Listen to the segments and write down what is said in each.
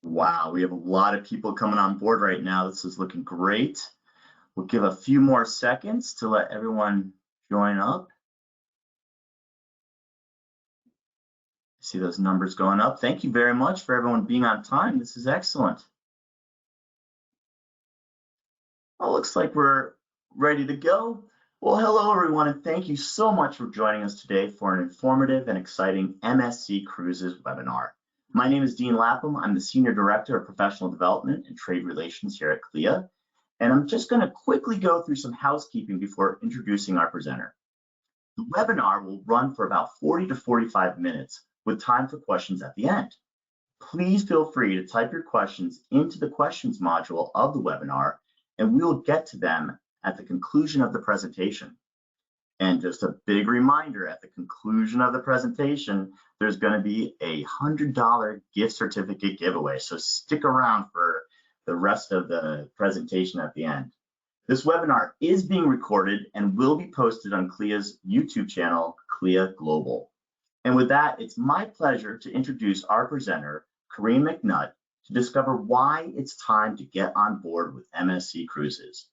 Wow, we have a lot of people coming on board right now. This is looking great. We'll give a few more seconds to let everyone join up. See those numbers going up. Thank you very much for everyone being on time. This is excellent. Well, looks like we're ready to go. Well, hello everyone, and thank you so much for joining us today for an informative and exciting MSC Cruises webinar. My name is Dean Lapham. I'm the Senior Director of Professional Development and Trade Relations here at CLIA, and I'm just going to quickly go through some housekeeping before introducing our presenter. The webinar will run for about 40 to 45 minutes with time for questions at the end. Please feel free to type your questions into the questions module of the webinar, and we will get to them at the conclusion of the presentation. And just a big reminder, at the conclusion of the presentation, there's going to be a $100 gift certificate giveaway. So stick around for the rest of the presentation at the end. This webinar is being recorded and will be posted on CLIA's YouTube channel, CLIA Global. And with that, it's my pleasure to introduce our presenter, Koreen McNutt, to discover why it's time to get on board with MSC Cruises.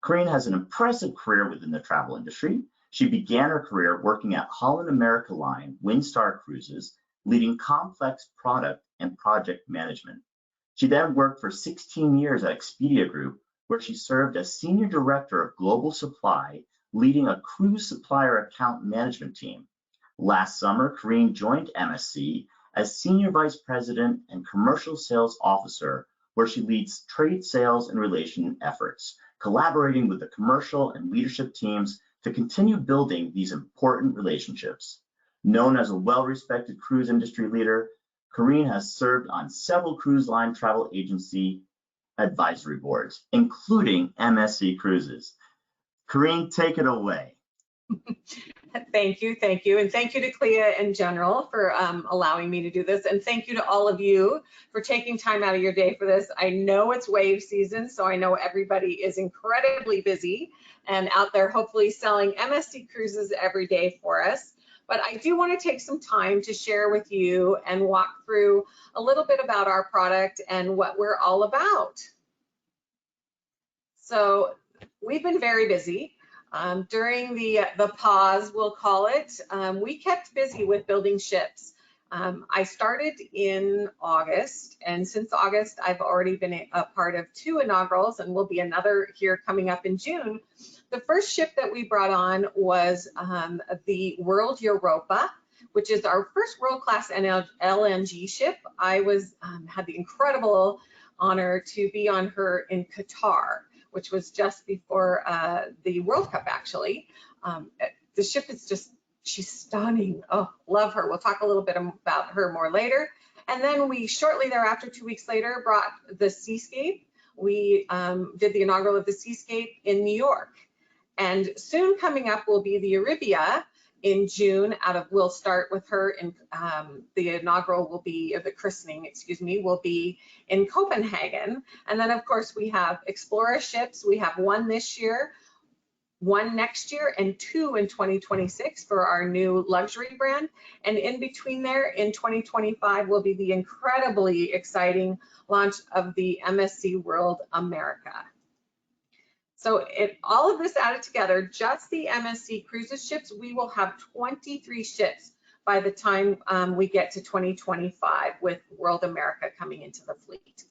Koreen has an impressive career within the travel industry. She began her career working at Holland America Line Windstar Cruises, leading complex product and project management. She then worked for 16 years at Expedia Group, where she served as Senior Director of Global Supply, leading a cruise supplier account management team. Last summer, Koreen joined MSC as Senior Vice President and Commercial Sales Officer, where she leads trade sales and relation efforts, collaborating with the commercial and leadership teams to continue building these important relationships. Known as a well-respected cruise industry leader, Koreen has served on several cruise line travel agency advisory boards, including MSC Cruises. Koreen, take it away. Thank you, and thank you to CLIA in general for allowing me to do this, and thank you to all of you for taking time out of your day for this. I know it's wave season, so I know everybody is incredibly busy and out there hopefully selling MSC Cruises every day for us. But I do want to take some time to share with you and walk through a little bit about our product and what we're all about. So we've been very busy. During the pause, we'll call it, we kept busy with building ships. I started in August, and since August, I've already been a part of 2 inaugurals, and will be another here coming up in June. The first ship that we brought on was the World Europa, which is our first world-class LNG ship. I had the incredible honor to be on her in Qatar, which was just before the World Cup, actually. The ship is just, she's stunning. Oh, love her. We'll talk a little bit about her more later. And then we shortly thereafter, 2 weeks later, brought the Seascape. We did the inaugural of the Seascape in New York. And soon coming up will be the Eurybia in June. We'll start with her in the inaugural will be, or the christening, excuse me, will be in Copenhagen. And then of course we have Explorer ships. We have 1 this year, 1 next year, and 2 in 2026 for our new luxury brand. And in between there, in 2025, will be the incredibly exciting launch of the MSC World America. So all of this added together, just the MSC Cruises ships, we will have 23 ships by the time we get to 2025 with World America coming into the fleet.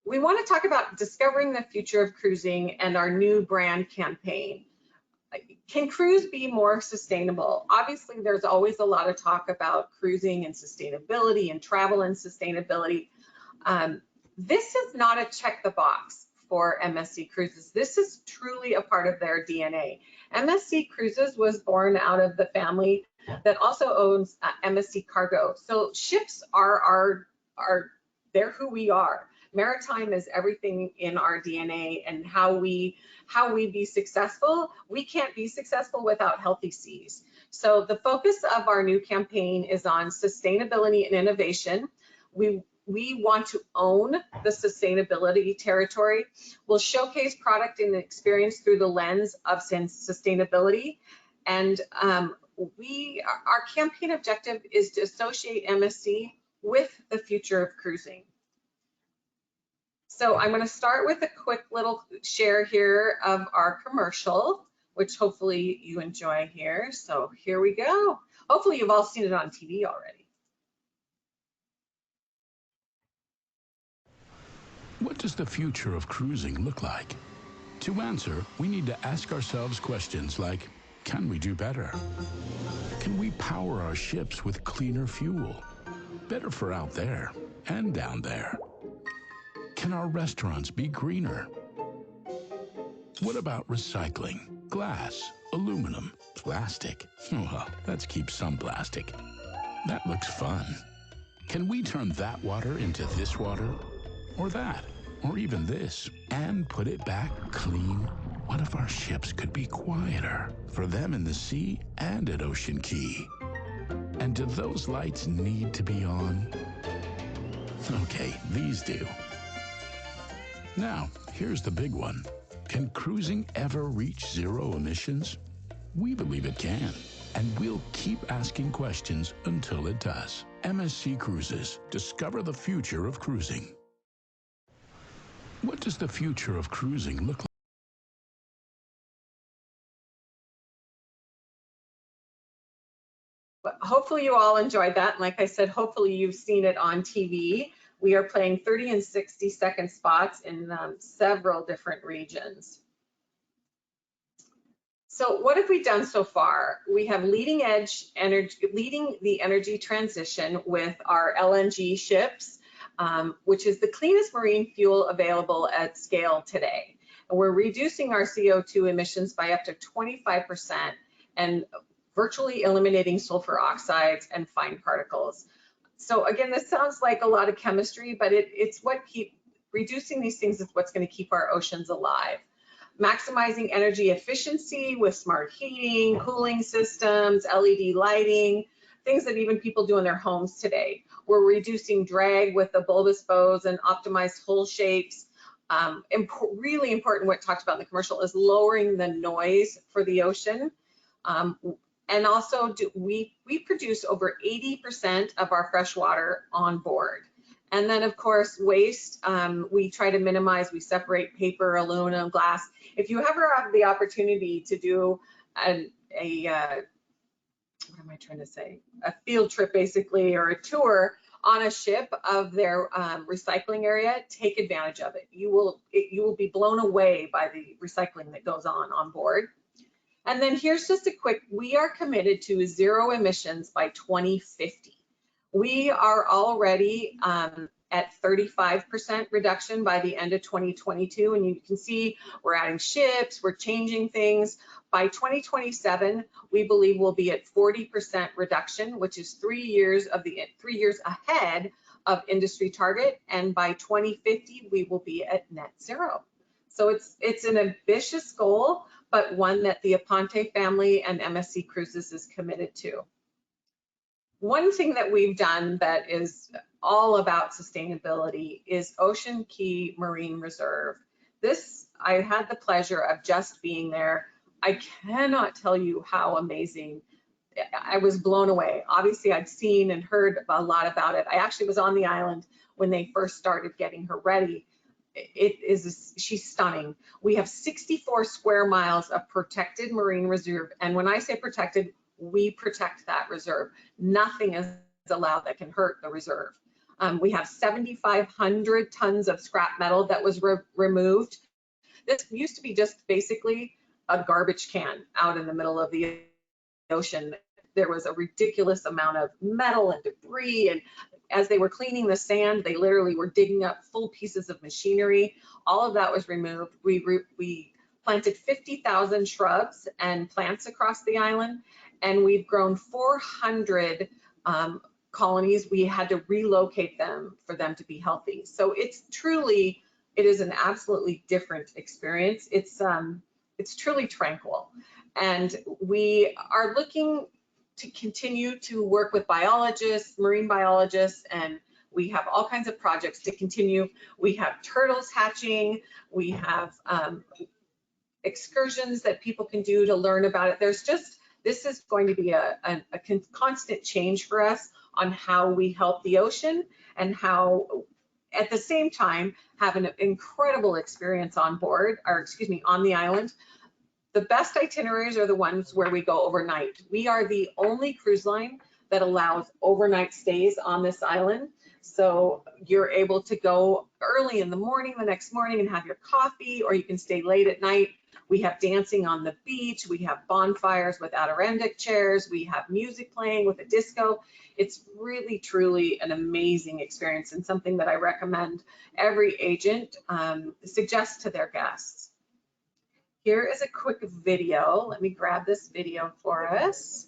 We want to talk about discovering the future of cruising and our new brand campaign. Can cruise be more sustainable? Obviously, there's always a lot of talk about cruising and sustainability and travel and sustainability. This is not a check the box for MSC Cruises. This is truly a part of their DNA. MSC Cruises was born out of the family that also owns MSC Cargo. So ships they're who we are. Maritime is everything in our DNA, and how we be successful. We can't be successful without healthy seas. So the focus of our new campaign is on sustainability and innovation. We want to own the sustainability territory. We'll showcase product and experience through the lens of sustainability. And our campaign objective is to associate MSC with the future of cruising. So I'm going to start with a quick little share here of our commercial, which hopefully you enjoy here. So here we go. Hopefully you've all seen it on TV already. What does the future of cruising look like? To answer, we need to ask ourselves questions like, can we do better? Can we power our ships with cleaner fuel? Better for out there and down there. Can our restaurants be greener? What about recycling? Glass, aluminum, plastic. Well, let's keep some plastic. That looks fun. Can we turn that water into this water? Or that? Or even this? And put it back clean? What if our ships could be quieter? For them in the sea and at Ocean Key? And do those lights need to be on? Okay, these do. Now, here's the big one. Can cruising ever reach zero emissions? We believe it can, and we'll keep asking questions until it does. MSC Cruises. Discover the future of cruising. What does the future of cruising look like? Hopefully you all enjoyed that. And like I said, hopefully you've seen it on TV. We are playing 30 and 60-second spots in several different regions. So what have we done so far? We have leading the energy transition with our LNG ships, which is the cleanest marine fuel available at scale today. And we're reducing our CO2 emissions by up to 25% and virtually eliminating sulfur oxides and fine particles. So again, this sounds like a lot of chemistry, but it's what reducing these things is what's going to keep our oceans alive. Maximizing energy efficiency with smart heating, cooling systems, LED lighting, things that even people do in their homes today. We're reducing drag with the bulbous bows and optimized hull shapes. Really important, what talked about in the commercial, is lowering the noise for the ocean. And also we produce over 80% of our fresh water on board. And then of course, waste, we try to minimize, we separate paper, aluminum, glass. If you ever have the opportunity to do what am I trying to say? A field trip basically, or a tour on a ship of their recycling area, take advantage of it. You will be blown away by the recycling that goes on board. And then here's just a quick, we are committed to zero emissions by 2050. We are already at 35% reduction by the end of 2022. And you can see we're adding ships, we're changing things. By 2027, we believe we'll be at 40% reduction, which is 3 years ahead of industry target. And by 2050, we will be at net zero. So it's an ambitious goal, but one that the Aponte family and MSC Cruises is committed to. One thing that we've done that is all about sustainability is Ocean Key Marine Reserve. This, I had the pleasure of just being there. I cannot tell you how amazing. I was blown away. Obviously, I'd seen and heard a lot about it. I actually was on the island when they first started getting her ready. She's stunning. We have 64 square miles of protected marine reserve. And when I say protected, we protect that reserve. Nothing is allowed that can hurt the reserve. We have 7,500 tons of scrap metal that was removed. This used to be just basically a garbage can out in the middle of the ocean. There was a ridiculous amount of metal and debris, and as they were cleaning the sand, they literally were digging up full pieces of machinery. All of that was removed. We planted 50,000 shrubs and plants across the island, and we've grown 400 colonies. We had to relocate them for them to be healthy. So it is an absolutely different experience. It's truly tranquil. And we are looking to continue to work with biologists, marine biologists, and we have all kinds of projects to continue. We have turtles hatching, we have excursions that people can do to learn about it. There's this is going to be a constant change for us on how we help the ocean and how, at the same time, have an incredible experience on board, or excuse me, on the island. The best itineraries are the ones where we go overnight. We are the only cruise line that allows overnight stays on this island. So you're able to go early in the morning, the next morning, and have your coffee, or you can stay late at night. We have dancing on the beach. We have bonfires with Adirondack chairs. We have music playing with a disco. It's really, truly an amazing experience, and something that I recommend every agent suggests to their guests. Here is a quick video. Let me grab this video for us.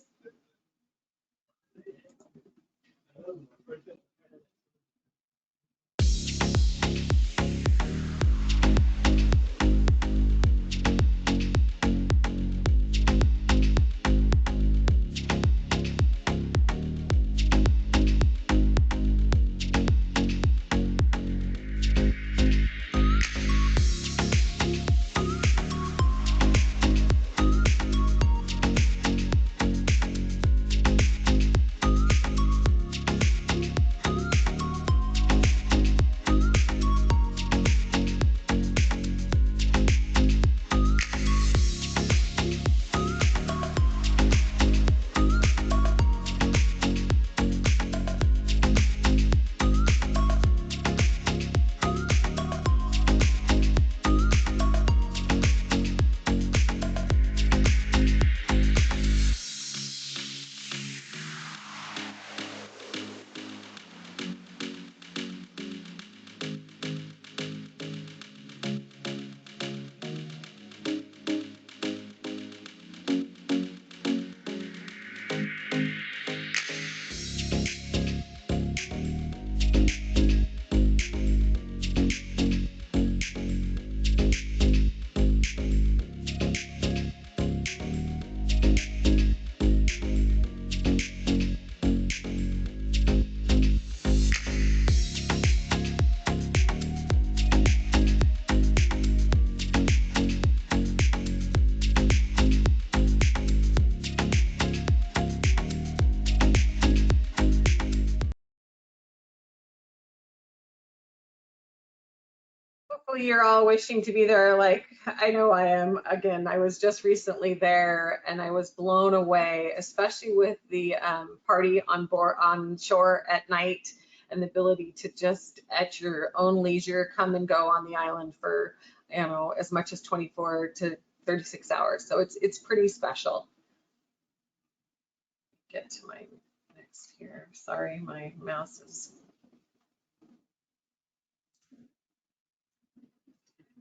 Hopefully you're all wishing to be there, like I know I am. Again, I was just recently there and I was blown away, especially with the party on shore at night, and the ability to just at your own leisure come and go on the island for, you know, as much as 24 to 36 hours. So it's pretty special. Get to my next here. Sorry, my mouse is.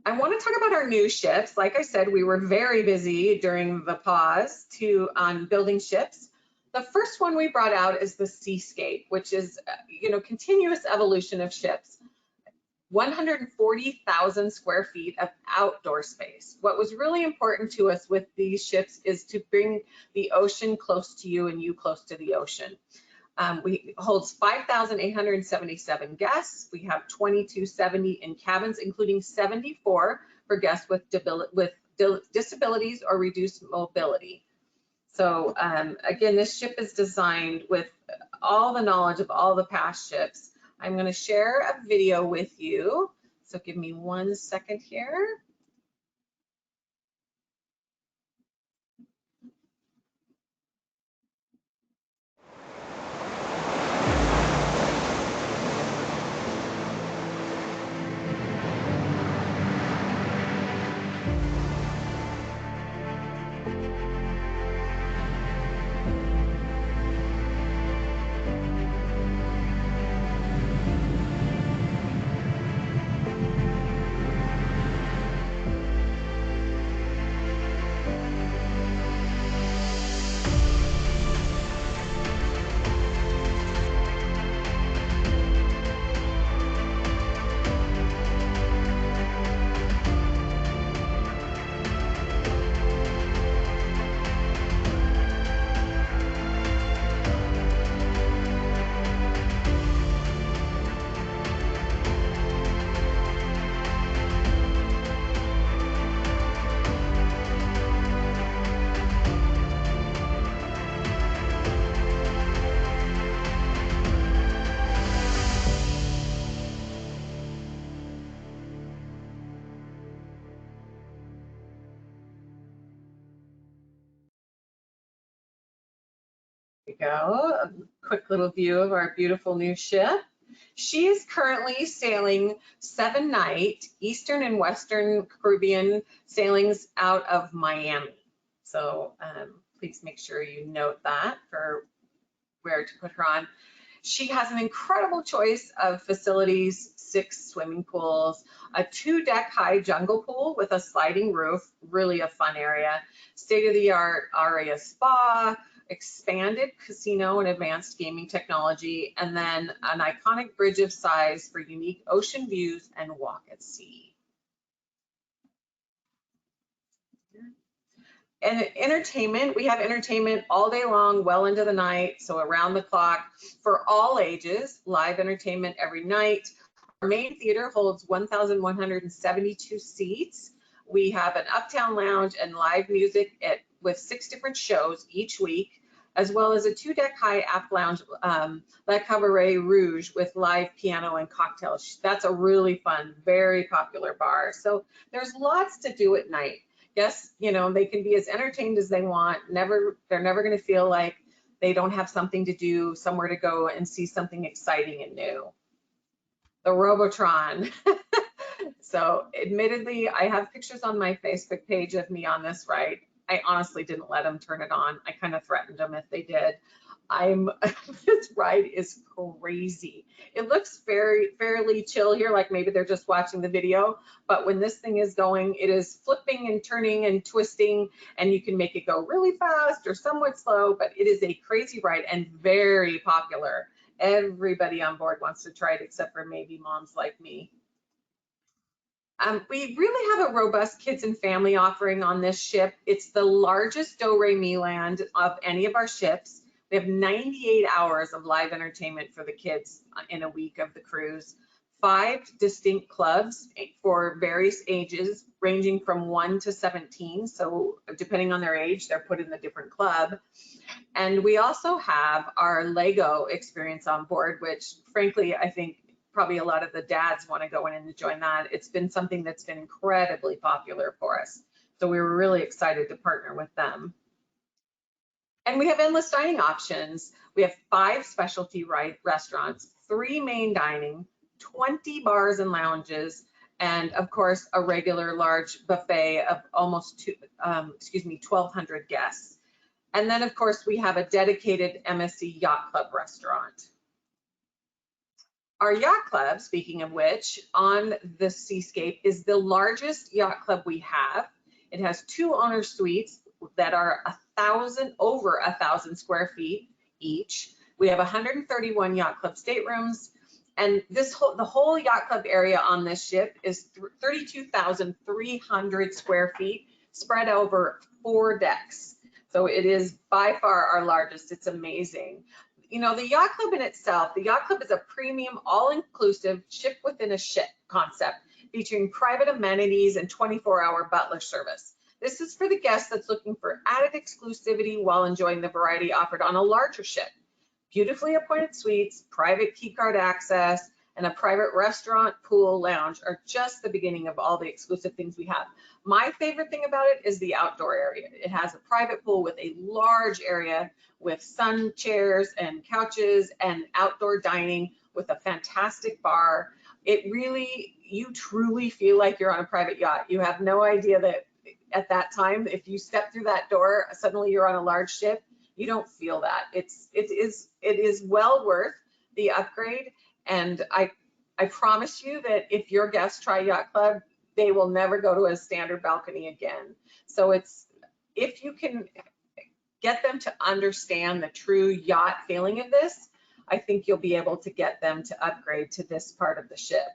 I want to talk about our new ships. Like I said, we were very busy during the pause on building ships. The first one we brought out is the Seascape, which is, you know, continuous evolution of ships. 140,000 square feet of outdoor space. What was really important to us with these ships is to bring the ocean close to you and you close to the ocean. We holds 5,877 guests. We have 2,270 in cabins, including 74 for guests with disabilities or reduced mobility. So again, this ship is designed with all the knowledge of all the past ships. I'm going to share a video with you. So give me 1 second here. we go. A quick little view of our beautiful new ship. She is currently sailing 7-night Eastern and Western Caribbean sailings out of Miami. So please make sure you note that for where to put her on. She has an incredible choice of facilities, 6 swimming pools, a 2-deck high jungle pool with a sliding roof, really a fun area, state-of-the-art aria spa, expanded casino and advanced gaming technology, and then an iconic bridge of size for unique ocean views and walk at sea. And entertainment, we have entertainment all day long, well into the night, so around the clock for all ages, live entertainment every night. Our main theater holds 1,172 seats. We have an uptown lounge and live music with 6 different shows each week, as well as a 2-deck high aft lounge, La Cabaret Rouge, with live piano and cocktails. That's a really fun, very popular bar. So there's lots to do at night. Yes, you know, they can be as entertained as they want. They're never going to feel like they don't have something to do, somewhere to go and see something exciting and new. The Robotron. So admittedly, I have pictures on my Facebook page of me on this ride. I honestly didn't let them turn it on. I kind of threatened them if they did. This ride is crazy. It looks fairly chill here, like maybe they're just watching the video, but when this thing is going, it is flipping and turning and twisting, and you can make it go really fast or somewhat slow, but it is a crazy ride and very popular. Everybody on board wants to try it except for maybe moms like me. We really have a robust kids and family offering on this ship. It's the largest Do-Re-Mi land of any of our ships. We have 98 hours of live entertainment for the kids in a week of the cruise. 5 distinct clubs for various ages, ranging from 1 to 17. So depending on their age, they're put in the different club. And we also have our Lego experience on board, which frankly, I think probably a lot of the dads want to go in and join that. It's been something that's been incredibly popular for us. So we were really excited to partner with them. And we have endless dining options. We have 5 specialty restaurants, 3 main dining, 20 bars and lounges, and of course, a regular large buffet of almost 1,200 guests. And then of course, we have a dedicated MSC Yacht Club restaurant. Our yacht club, speaking of which, on the Seascape is the largest yacht club we have. It has 2 owner suites that are over 1,000 square feet each. We have 131 yacht club staterooms, and the whole yacht club area on this ship is 32,300 square feet spread over 4 decks. So it is by far our largest. It's amazing. You know, the yacht club in itself, the yacht club is a premium, all-inclusive ship within a ship concept featuring private amenities and 24-hour butler service. This is for the guest that's looking for added exclusivity while enjoying the variety offered on a larger ship. Beautifully appointed suites, private keycard access, and a private restaurant, pool, lounge are just the beginning of all the exclusive things we have. My favorite thing about it is the outdoor area. It has a private pool with a large area with sun chairs and couches and outdoor dining with a fantastic bar. It really, you truly feel like you're on a private yacht. You have no idea that at that time, if you step through that door, suddenly you're on a large ship. You don't feel that. It is well worth the upgrade. And I promise you that if your guests try Yacht Club, they will never go to a standard balcony again. So if you can get them to understand the true yacht feeling of this, I think you'll be able to get them to upgrade to this part of the ship.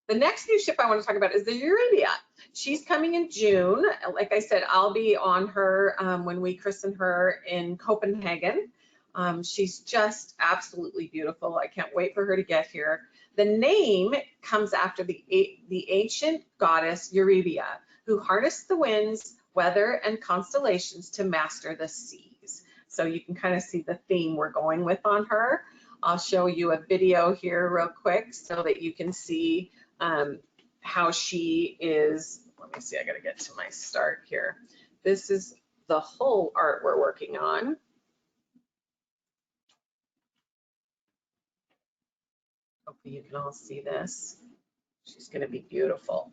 The next new ship I want to talk about is the Eurybia. She's coming in June. Like I said, I'll be on her when we christen her in Copenhagen. She's just absolutely beautiful. I can't wait for her to get here. The name comes after the ancient goddess Eurybia, who harnessed the winds, weather, and constellations to master the seas. So you can kind of see the theme we're going with on her. I'll show you a video here real quick so that you can see how she is. Let me see, I gotta get to my start here. This is the whole art we're working on. You can all see this. She's going to be beautiful.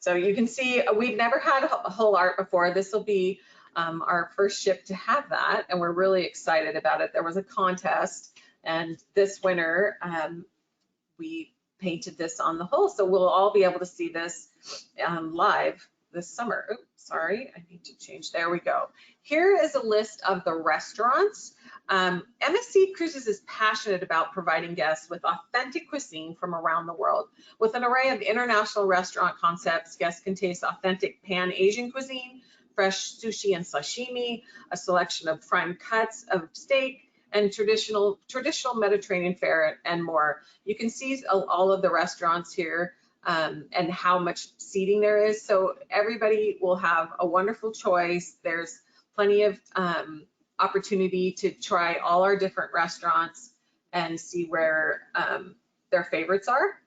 So you can see we've never had whole art before. This will be our first ship to have that, and we're really excited about it. There was a contest, and this winter we painted this on the hull, so we'll all be able to see this live this summer. Oops, sorry, I need to change. There we go. Here is a list of the restaurants. MSC Cruises is passionate about providing guests with authentic cuisine from around the world. With an array of international restaurant concepts, guests can taste authentic Pan-Asian cuisine, fresh sushi and sashimi, a selection of prime cuts of steak, and traditional Mediterranean fare and more. You can see all of the restaurants here and how much seating there is. So everybody will have a wonderful choice. There's plenty of opportunity to try all our different restaurants and see where their favorites are.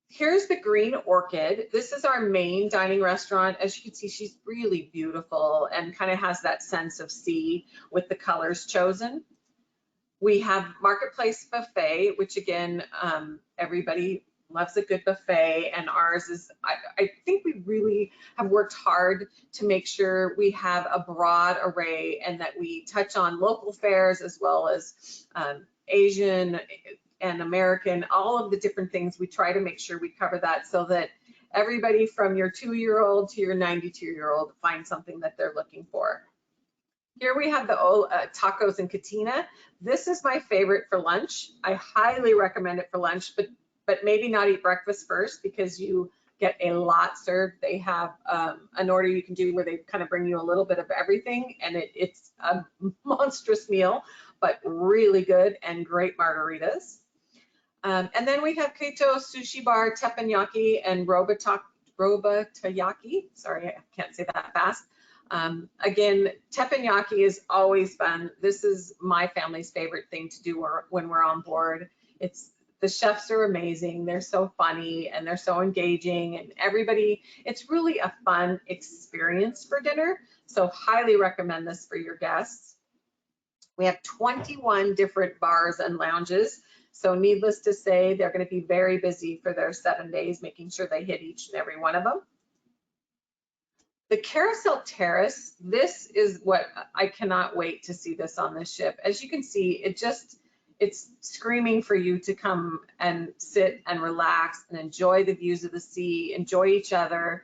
Here's the Green Orchid. This is our main dining restaurant. As you can see, she's really beautiful and kind of has that sense of sea with the colors chosen. We have Marketplace Buffet, which again, everybody loves a good buffet, and ours is, I think we really have worked hard to make sure we have a broad array and that we touch on local fares as well as Asian and American, all of the different things. We try to make sure we cover that so that everybody from your 2-year-old to your 92-year-old finds something that they're looking for. Here we have the tacos and Cantina. This is my favorite for lunch. I highly recommend it for lunch, but maybe not eat breakfast first because you get a lot served. They have an order you can do where they kind of bring you a little bit of everything, and it's a monstrous meal, but really good and great margaritas. And then we have Kaito Sushi Bar, Teppanyaki, and Robatayaki. Sorry, I can't say that fast. Again, teppanyaki is always fun. This is my family's favorite thing to do when we're on board. The chefs are amazing. They're so funny and they're so engaging, and everybody, it's really a fun experience for dinner. So highly recommend this for your guests. We have 21 different bars and lounges. So needless to say, they're going to be very busy for their 7 days, making sure they hit each and every one of them. The Carousel Terrace, this is what I cannot wait to see this on this ship. As you can see, it's screaming for you to come and sit and relax and enjoy the views of the sea, enjoy each other.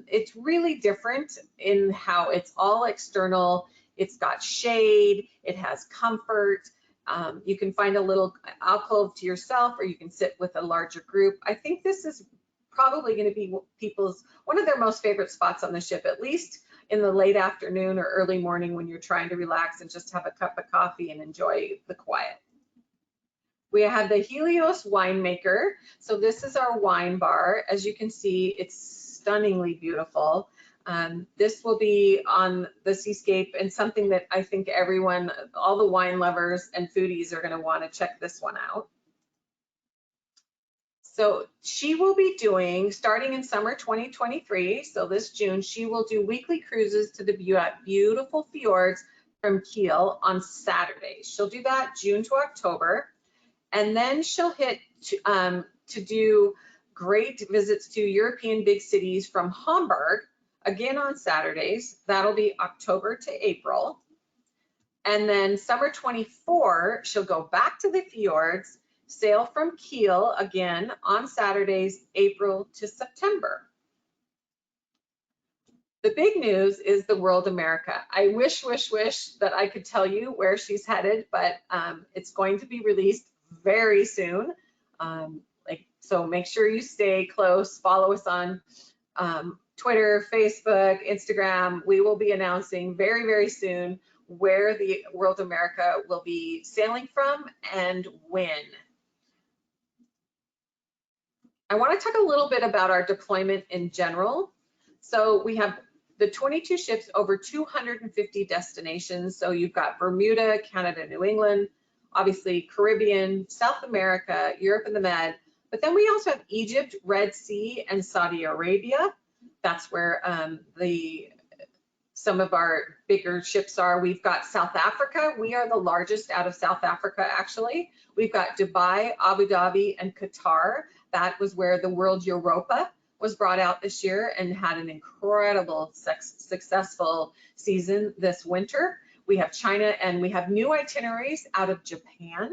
It's really different in how it's all external. It's got shade, it has comfort. You can find a little alcove to yourself, or you can sit with a larger group. I think this is probably going to be one of their most favorite spots on the ship, at least in the late afternoon or early morning when you're trying to relax and just have a cup of coffee and enjoy the quiet. We have the Helios winemaker. So this is our wine bar. As you can see, it's stunningly beautiful. This will be on the seascape, and something that I think everyone, all the wine lovers and foodies, are going to want to check this one out. So she will be doing, starting in summer 2023, so this June, she will do weekly cruises to the beautiful fjords from Kiel on Saturdays. She'll do that June to October, and then she'll hit to do great visits to European big cities from Hamburg, again on Saturdays. That'll be October to April. And then summer 24, she'll go back to the fjords, sail from Kiel again on Saturdays, April to September. The big news is the World America. I wish that I could tell you where she's headed, but it's going to be released very soon. So make sure you stay close, follow us on Twitter, Facebook, Instagram. We will be announcing very, very soon where the World America will be sailing from and when. I want to talk a little bit about our deployment in general. So we have the 22 ships over 250 destinations. So you've got Bermuda, Canada, New England, obviously Caribbean, South America, Europe and the Med. But then we also have Egypt, Red Sea, and Saudi Arabia. That's where the some of our bigger ships are. We've got South Africa. We are the largest out of South Africa, actually. We've got Dubai, Abu Dhabi, and Qatar. That was where the World Europa was brought out this year and had an incredible successful season this winter. We have China, and we have new itineraries out of Japan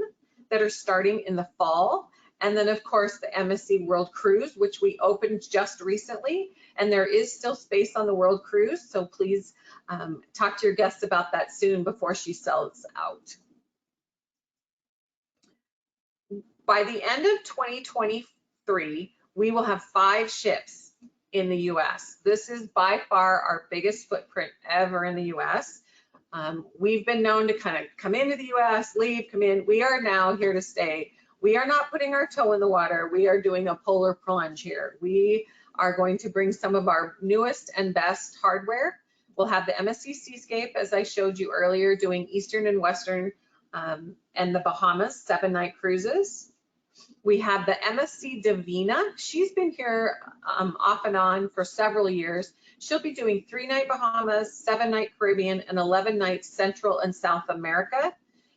that are starting in the fall. And then, of course, the MSC World Cruise, which we opened just recently. And there is still space on the World Cruise, so please talk to your guests about that soon before she sells out. By the end of 2023, we will have 5 ships in the US. This is by far our biggest footprint ever in the US. We've been known to kind of come into the US, leave, come in. We are now here to stay. We are not putting our toe in the water. We are doing a polar plunge here. We are going to bring some of our newest and best hardware. We'll have the MSC Seascape, as I showed you earlier, doing Eastern and Western and the Bahamas 7-night cruises. We have the MSC Divina. She's been here off and on for several years. She'll be doing 3-night Bahamas, 7-night Caribbean, and 11 nights Central and South America.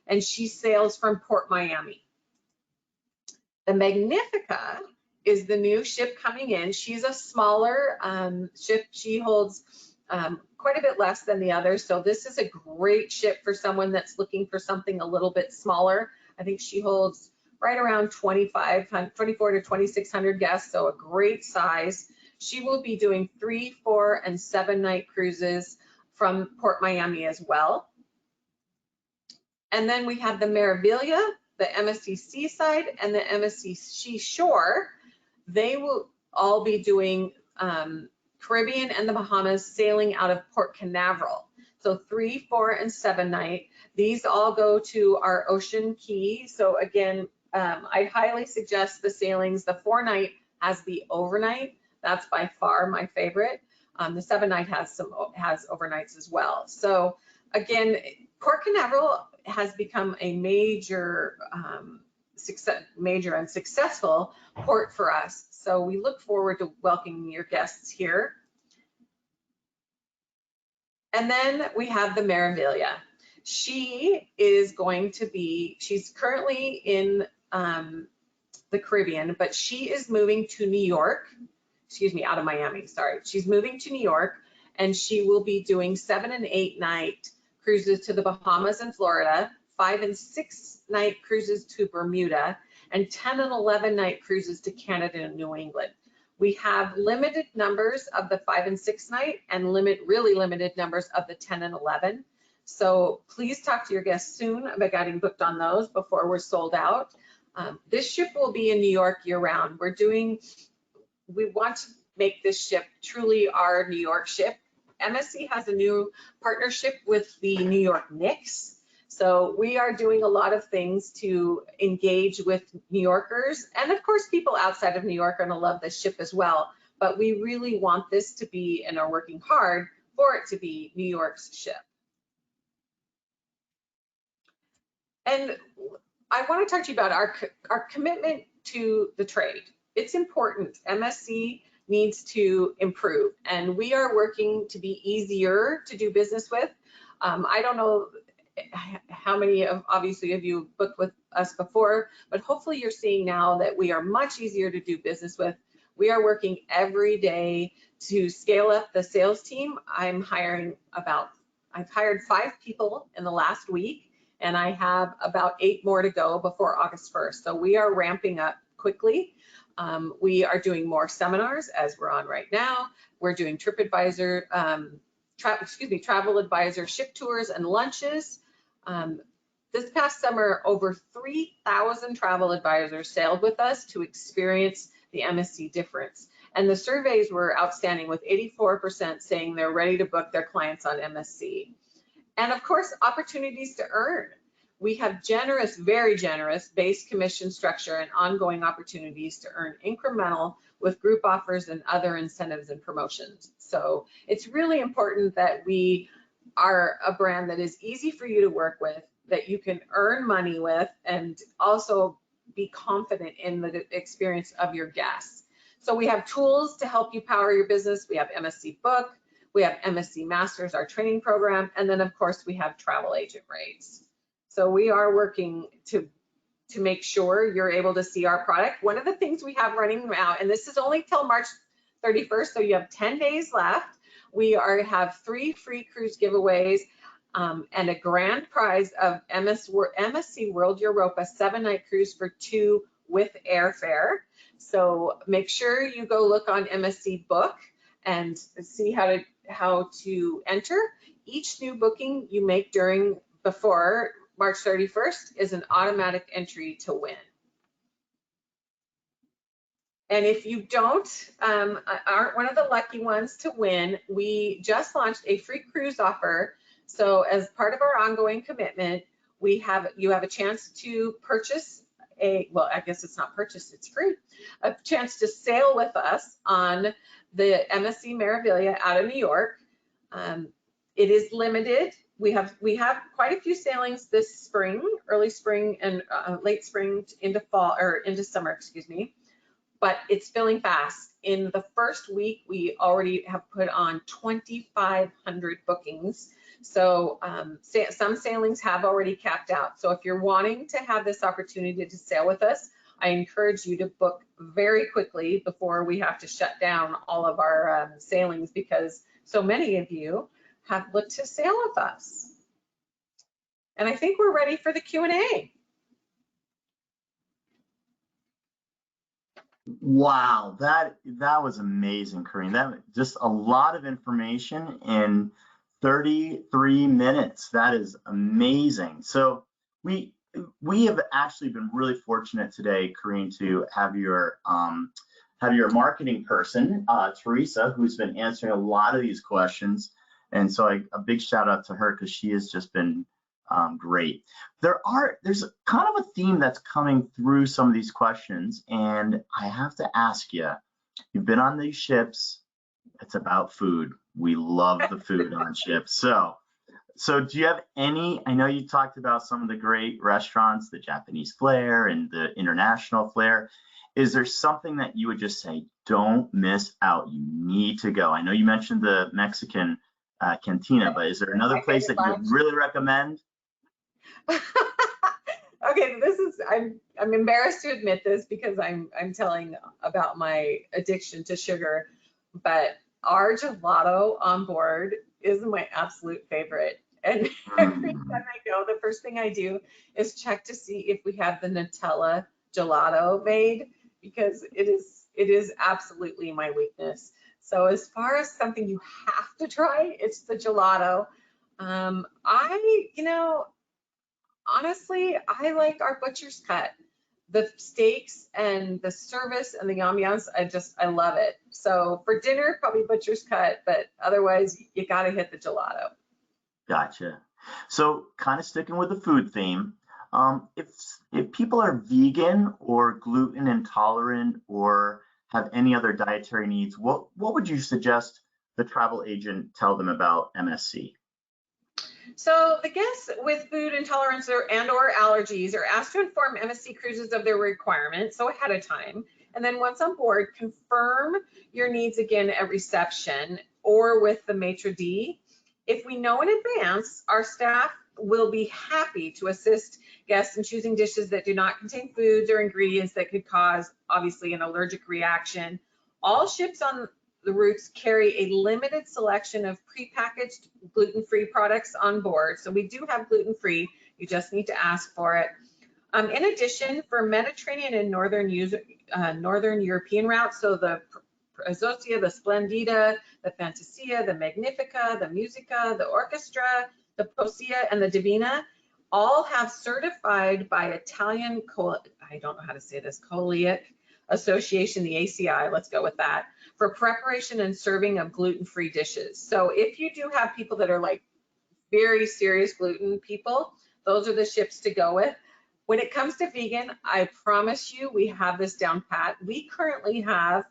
And she sails from Port Miami. The Magnifica is the new ship coming in. She's a smaller ship. She holds quite a bit less than the others. So this is a great ship for someone that's looking for something a little bit smaller. I think she holds right around 24 to 2,600 guests, so a great size. She will be doing 3, 4, and 7-night cruises from Port Miami as well. And then we have the Meraviglia, the MSC Seaside, and the MSC Seashore. They will all be doing Caribbean and the Bahamas, sailing out of Port Canaveral. So 3, 4, and 7-night. These all go to our Ocean Key. So again, I highly suggest the sailings. The 4-night has the overnight. That's by far my favorite. The 7-night has overnights as well. So again, Port Canaveral has become a major and successful port for us. So we look forward to welcoming your guests here. And then we have the Meraviglia. She is going to be, she's currently in the Caribbean, but she is moving to New York, out of Miami, sorry. She's moving to New York, and she will be doing 7- and 8-night cruises to the Bahamas and Florida, 5- and 6-night cruises to Bermuda, and 10- and 11-night cruises to Canada and New England. We have limited numbers of the 5- and 6-night and really limited numbers of the 10 and 11. So please talk to your guests soon about getting booked on those before we're sold out. This ship will be in New York year-round. We want to make this ship truly our New York ship. MSC has a new partnership with the New York Knicks. So we are doing a lot of things to engage with New Yorkers. And of course, people outside of New York are gonna love this ship as well. But we really want this to be, and are working hard for it to be, New York's ship. And I want to talk to you about our commitment to the trade. It's important. MSC needs to improve, and we are working to be easier to do business with. I don't know how many of you booked with us before, but hopefully you're seeing now that we are much easier to do business with. We are working every day to scale up the sales team. I've hired 5 people in the last week, and I have about 8 more to go before August 1st. So we are ramping up quickly. We are doing more seminars, as we're on right now. We're doing TripAdvisor, travel advisor ship tours and lunches. This past summer, over 3,000 travel advisors sailed with us to experience the MSC difference. And the surveys were outstanding, with 84% saying they're ready to book their clients on MSC. And of course, opportunities to earn. We have generous, very generous base commission structure and ongoing opportunities to earn incremental with group offers and other incentives and promotions. So it's really important that we are a brand that is easy for you to work with, that you can earn money with, and also be confident in the experience of your guests. So we have tools to help you power your business. We have MSC Book. We have MSC Masters, our training program, and then of course we have travel agent rates. So we are working to make sure you're able to see our product. One of the things we have running now, and this is only till March 31st, so you have 10 days left. We have 3 free cruise giveaways and a grand prize of MSC World Europa 7-night cruise for 2 with airfare. So make sure you go look on MSC Book and see how to enter. Each new booking you make before March 31st is an automatic entry to win. And if you aren't one of the lucky ones to win, we just launched a free cruise offer. So as part of our ongoing commitment, you have a chance to purchase well, I guess it's not purchase, it's free, a chance to sail with us on the MSC Meraviglia out of New York. It is limited. We have quite a few sailings this spring, early spring and late spring into fall, or into summer, excuse me, but it's filling fast. In the first week, we already have put on 2,500 bookings. So some sailings have already capped out. So if you're wanting to have this opportunity to sail with us, I encourage you to book very quickly before we have to shut down all of our sailings, because so many of you have looked to sail with us. And I think we're ready for the Q&A. Wow, that was amazing, Koreen. That just a lot of information in 33 minutes. That is amazing. So we have actually been really fortunate today, Koreen, to have your marketing person, Teresa, who's been answering a lot of these questions. And so a big shout out to her, because she has just been great. There's kind of a theme that's coming through some of these questions, and I have to ask you, you've been on these ships, it's about food. We love the food on ships. So do you have any, I know you talked about some of the great restaurants, the Japanese flair and the international flair. Is there something that you would just say, don't miss out, you need to go? I know you mentioned the Mexican Cantina, but is there another place that you would really recommend? Okay, I'm embarrassed to admit this, because I'm telling about my addiction to sugar, but our gelato on board is my absolute favorite. And every time I go, the first thing I do is check to see if we have the Nutella gelato made, because it is absolutely my weakness. So as far as something you have to try, it's the gelato. Honestly, I like our butcher's cut. The steaks and the service and the ambiance, I love it. So for dinner, probably butcher's cut, but otherwise you got to hit the gelato. Gotcha. So kind of sticking with the food theme, if people are vegan or gluten intolerant or have any other dietary needs, what would you suggest the travel agent tell them about MSC? So the guests with food intolerance or allergies are asked to inform MSC Cruises of their requirements, so ahead of time. And then once on board, confirm your needs again at reception or with the maitre d'. If we know in advance, our staff will be happy to assist guests in choosing dishes that do not contain foods or ingredients that could cause, obviously, an allergic reaction. All ships on the routes carry a limited selection of prepackaged gluten-free products on board. So we do have gluten-free, you just need to ask for it. In addition, for Mediterranean and Northern European routes, so the Azosia, the Splendida, the Fantasia, the Magnifica, the Musica, the Orchestra, the Poesia, and the Divina, all have certified by Italian, I don't know how to say this, Coeliac Association, the ACI, let's go with that, for preparation and serving of gluten-free dishes. So if you do have people that are like very serious gluten people, those are the ships to go with. When it comes to vegan, I promise you we have this down pat. We currently have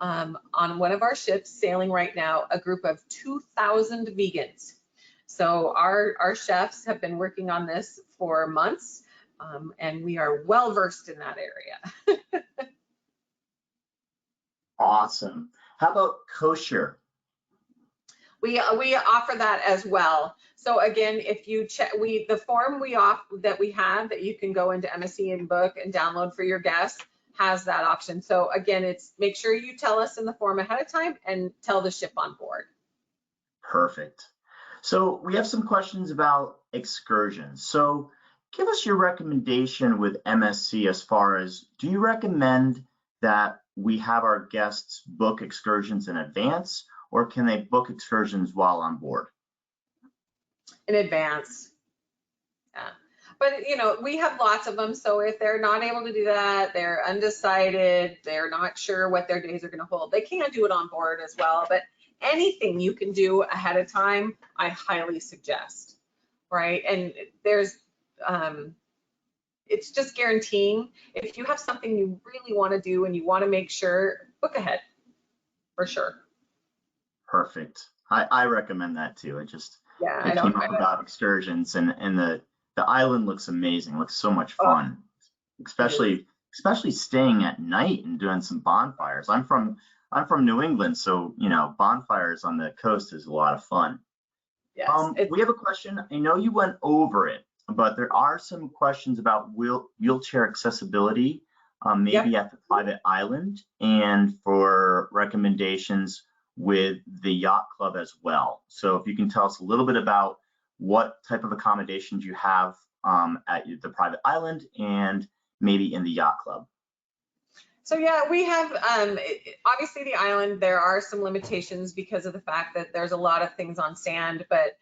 on one of our ships sailing right now a group of 2,000 vegans. So our chefs have been working on this for months, and we are well versed in that area. Awesome. How about kosher? We offer that as well. So again, if you check, the form that we have that you can go into MSC and book and download for your guests has that option. So again, it's make sure you tell us in the form ahead of time and tell the ship on board. Perfect. So we have some questions about excursions. So give us your recommendation with MSC as far as, do you recommend that we have our guests book excursions in advance, or can they book excursions while on board? In advance. Yeah. But you know, we have lots of them. So if they're not able to do that, they're undecided, they're not sure what their days are going to hold, they can do it on board as well. But anything you can do ahead of time, I highly suggest, right? And there's, it's just guaranteeing. If you have something you really want to do and you want to make sure, book ahead, for sure. Perfect. I recommend that too. It Yeah, came up about excursions, and the island looks amazing. It looks so much fun, especially staying at night and doing some bonfires. I'm from New England, so you know, bonfires on the coast is a lot of fun. Yes, we have a question. I know you went over it, but there are some questions about wheelchair accessibility, maybe at the private island, and for recommendations with the yacht club as well. So if you can tell us a little bit about what type of accommodations you have at the private island and maybe in the yacht club. So yeah, we have, obviously the island, there are some limitations because of the fact that there's a lot of things on sand, but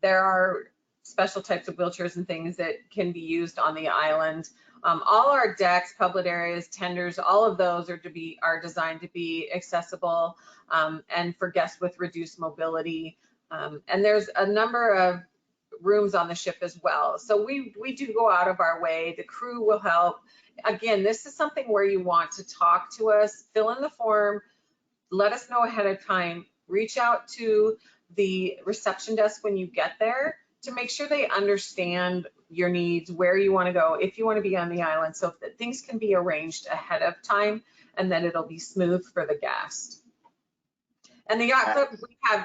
there are special types of wheelchairs and things that can be used on the island. All our decks, public areas, tenders, all of those are designed to be accessible and for guests with reduced mobility. And there's a number of rooms on the ship as well. So we do go out of our way. The crew will help. Again, this is something where you want to talk to us, fill in the form, let us know ahead of time, reach out to the reception desk when you get there to make sure they understand your needs, where you want to go, if you want to be on the island, so that things can be arranged ahead of time and then it'll be smooth for the guest. And the yacht club,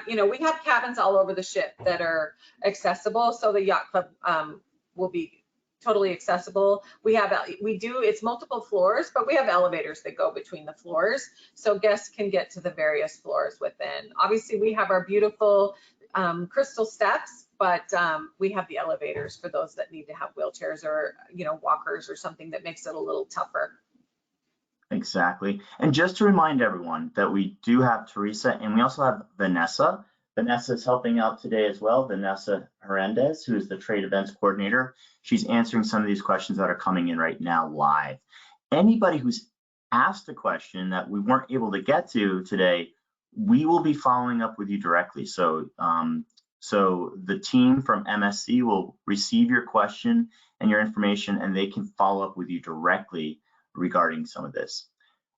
we have cabins all over the ship that are accessible, so the yacht club will be totally accessible. It's multiple floors, but we have elevators that go between the floors, so guests can get to the various floors within. Obviously, we have our beautiful crystal steps, but we have the elevators for those that need to have wheelchairs or walkers or something that makes it a little tougher. Exactly. And just to remind everyone that we do have Teresa and we also have Vanessa. Vanessa is helping out today as well. Vanessa Hernandez, who is the trade events coordinator. She's answering some of these questions that are coming in right now live. Anybody who's asked a question that we weren't able to get to today, we will be following up with you directly. So, so the team from MSC will receive your question and your information, and they can follow up with you directly regarding some of this.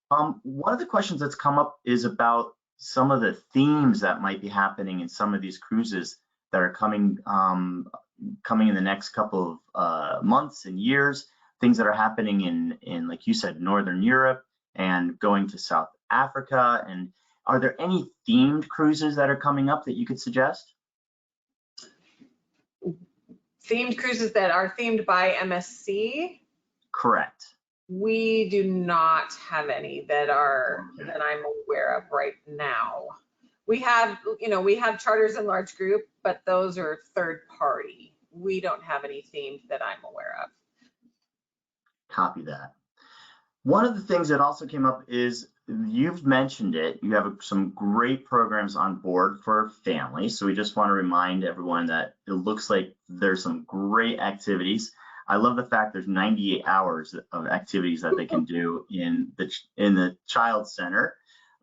One of the questions that's come up is about some of the themes that might be happening in some of these cruises that are coming in the next couple of months and years, things that are happening in like you said, Northern Europe and going to South Africa. And are there any themed cruises that are coming up that you could suggest? Themed cruises that are themed by MSC? Correct. We do not have any that I'm aware of right now. We have charters in large group, but those are third party. We don't have any themed that I'm aware of. Copy that. One of the things that also came up is, you've mentioned it, you have some great programs on board for families. So we just want to remind everyone that it looks like there's some great activities. I love the fact there's 98 hours of activities that they can do in the child center.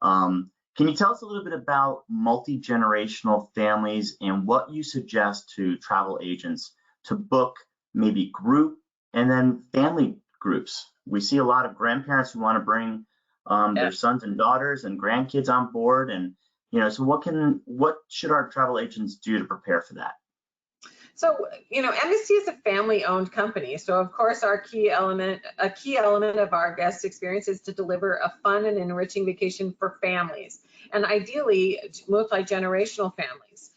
Can you tell us a little bit about multi-generational families and what you suggest to travel agents to book maybe group and then family groups? We see a lot of grandparents who want to bring their sons and daughters and grandkids on board, and so what should our travel agents do to prepare for that? So, MSC is a family-owned company. So, of course, a key element of our guest experience is to deliver a fun and enriching vacation for families, and ideally multi-generational families.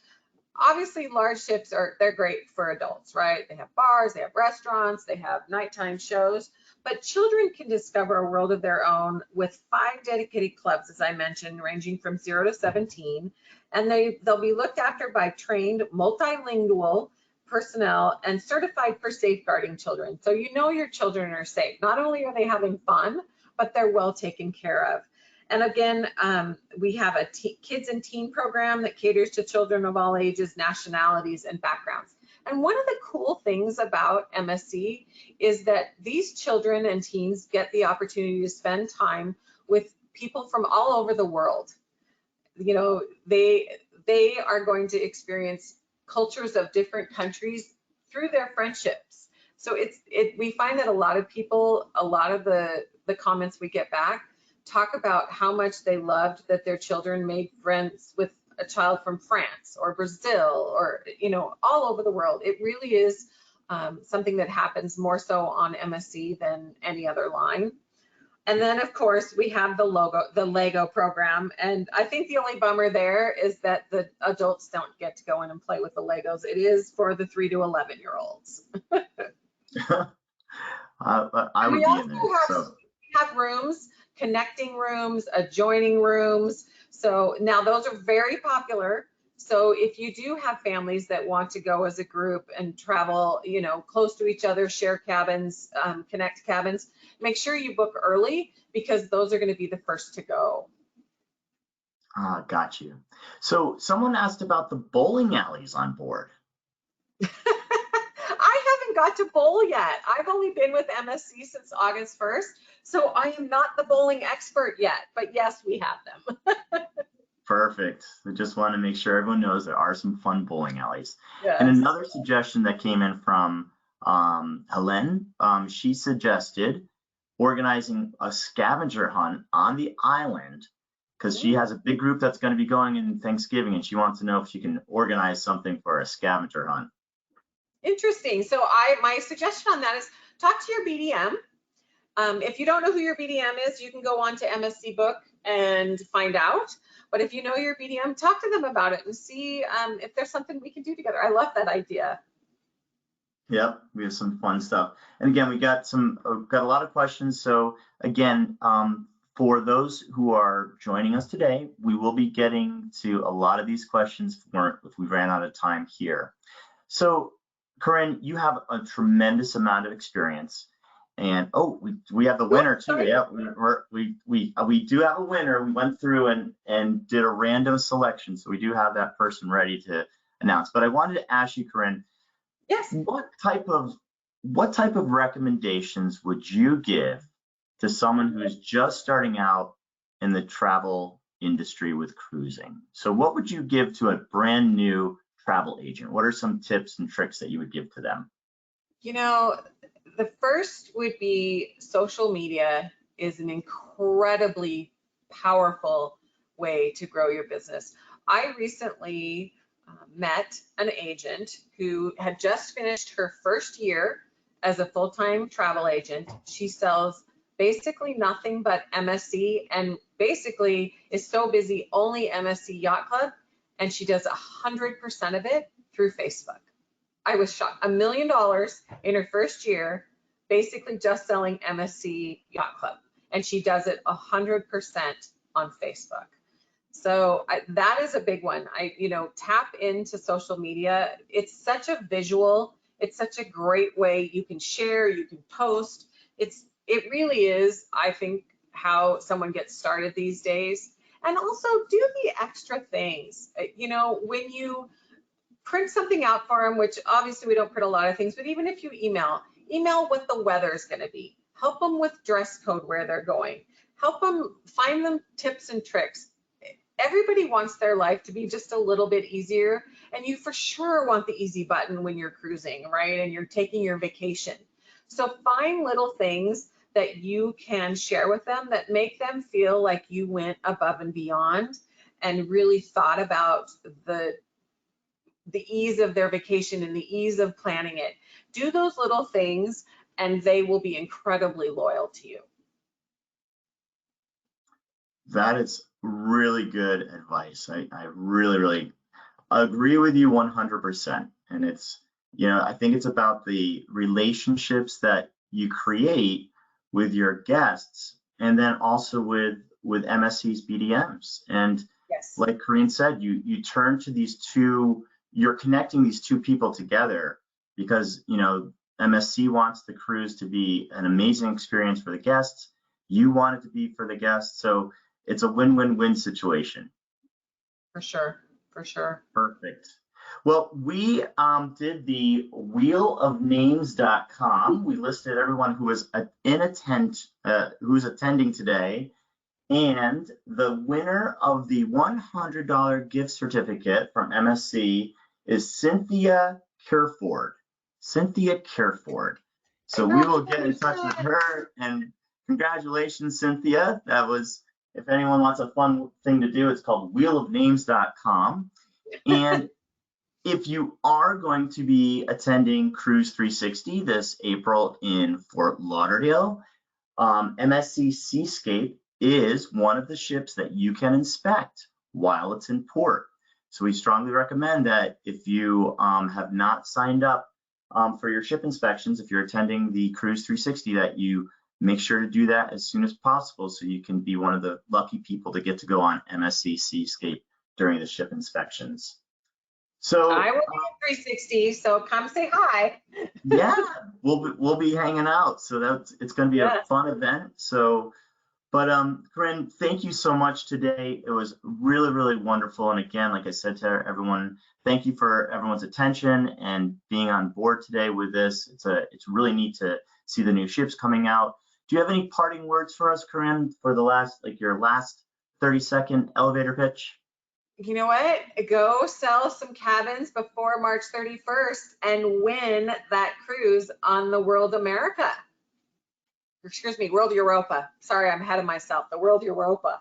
Obviously, large ships they're great for adults, right? They have bars, they have restaurants, they have nighttime shows, but children can discover a world of their own with 5 dedicated clubs, as I mentioned, ranging from 0 to 17, and they'll be looked after by trained multilingual personnel and certified for safeguarding children. So your children are safe. Not only are they having fun, but they're well taken care of. And again, we have a kids and teen program that caters to children of all ages, nationalities, and backgrounds. And one of the cool things about MSC is that these children and teens get the opportunity to spend time with people from all over the world. They are going to experience cultures of different countries through their friendships. So we find that a lot of the comments we get back talk about how much they loved that their children made friends with a child from France or Brazil or, all over the world. It really is something that happens more so on MSC than any other line. And then, of course, we have the Lego program. And I think the only bummer there is that the adults don't get to go in and play with the Legos. It is for the 3 to 11-year-olds. I would be in there. We have rooms, connecting rooms, adjoining rooms. So now those are very popular. So if you do have families that want to go as a group and travel, close to each other, share cabins, connect cabins, make sure you book early because those are going to be the first to go. Got you. So someone asked about the bowling alleys on board. I haven't got to bowl yet. I've only been with MSC since August 1st, so I am not the bowling expert yet, but yes, we have them. Perfect. I just want to make sure everyone knows there are some fun bowling alleys. Yes. And another suggestion that came in from Helen, she suggested organizing a scavenger hunt on the island because she has a big group that's going to be going in Thanksgiving, and she wants to know if she can organize something for a scavenger hunt. Interesting. So my suggestion on that is talk to your BDM. If you don't know who your BDM is, you can go on to MSC Book and find out. But if you know your BDM, talk to them about it and see if there's something we can do together. I love that idea. Yep, we have some fun stuff. And again, we got a lot of questions. So again, for those who are joining us today, we will be getting to a lot of these questions if we ran out of time here. So Koreen, you have a tremendous amount of experience. And we have the winner too. Yeah, we do have a winner. We went through and did a random selection, so we do have that person ready to announce. But I wanted to ask you, Koreen, yes, what type of recommendations would you give to someone who's just starting out in the travel industry with cruising? So what would you give to a brand new travel agent? What are some tips and tricks that you would give to them? The first would be social media is an incredibly powerful way to grow your business. I recently met an agent who had just finished her first year as a full-time travel agent. She sells basically nothing but MSC and basically is so busy only MSC Yacht Club, and she does 100% of it through Facebook. I was shocked. $1 million in her first year, basically just selling MSC Yacht Club. And she does it 100% on Facebook. So that is a big one. Tap into social media. It's such a visual, it's such a great way. You can share, you can post. It really is, I think, how someone gets started these days. And also do the extra things. When you print something out for them, which obviously we don't print a lot of things, but even if you email what the weather is going to be, help them with dress code where they're going, help them find them tips and tricks. Everybody wants their life to be just a little bit easier, and you for sure want the easy button when you're cruising, right? And you're taking your vacation. So find little things that you can share with them that make them feel like you went above and beyond and really thought about the the ease of their vacation and the ease of planning it. Do those little things and they will be incredibly loyal to you. That is really good advice. I really, really agree with you 100%. And it's, I think it's about the relationships that you create with your guests and then also with MSC's BDMs. And Yes. like Koreen said, you turn to these two, you're connecting these two people together because, MSC wants the cruise to be an amazing experience for the guests. You want it to be for the guests. So it's a win-win-win situation. For sure. For sure. Perfect. Well, we did the wheelofnames.com. We listed everyone who was who's attending today. And the winner of the $100 gift certificate from MSC is Cynthia Careford. Cynthia Careford. So we will get in touch with her. And congratulations, Cynthia. That was, if anyone wants a fun thing to do, it's called wheelofnames.com. And if you are going to be attending Cruise 360 this April in Fort Lauderdale, MSC Seascape is one of the ships that you can inspect while it's in port. So we strongly recommend that if you have not signed up for your ship inspections, if you're attending the Cruise 360, that you make sure to do that as soon as possible so you can be one of the lucky people to get to go on MSC Seascape during the ship inspections. So I will be at 360, so come say hi. Yeah, we'll be hanging out. So it's going to be a fun event. So, but Koreen, thank you so much today. It was really, really wonderful. And again, like I said to everyone, thank you for everyone's attention and being on board today with this. It's really neat to see the new ships coming out. Do you have any parting words for us, Koreen, for your last 30-second elevator pitch? You know what? Go sell some cabins before March 31st and win that cruise on the World America. Excuse me, World Europa. Sorry, I'm ahead of myself. The World Europa.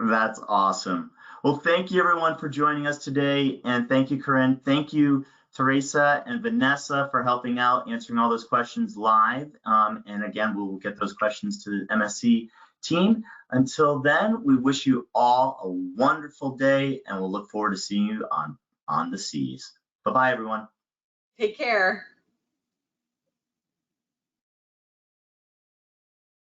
That's awesome. Well, thank you everyone for joining us today. And thank you, Koreen. Thank you, Teresa and Vanessa, for helping out, answering all those questions live. And again, we will get those questions to the MSC team. Until then, we wish you all a wonderful day and we'll look forward to seeing you on the seas. Bye-bye, everyone. Take care.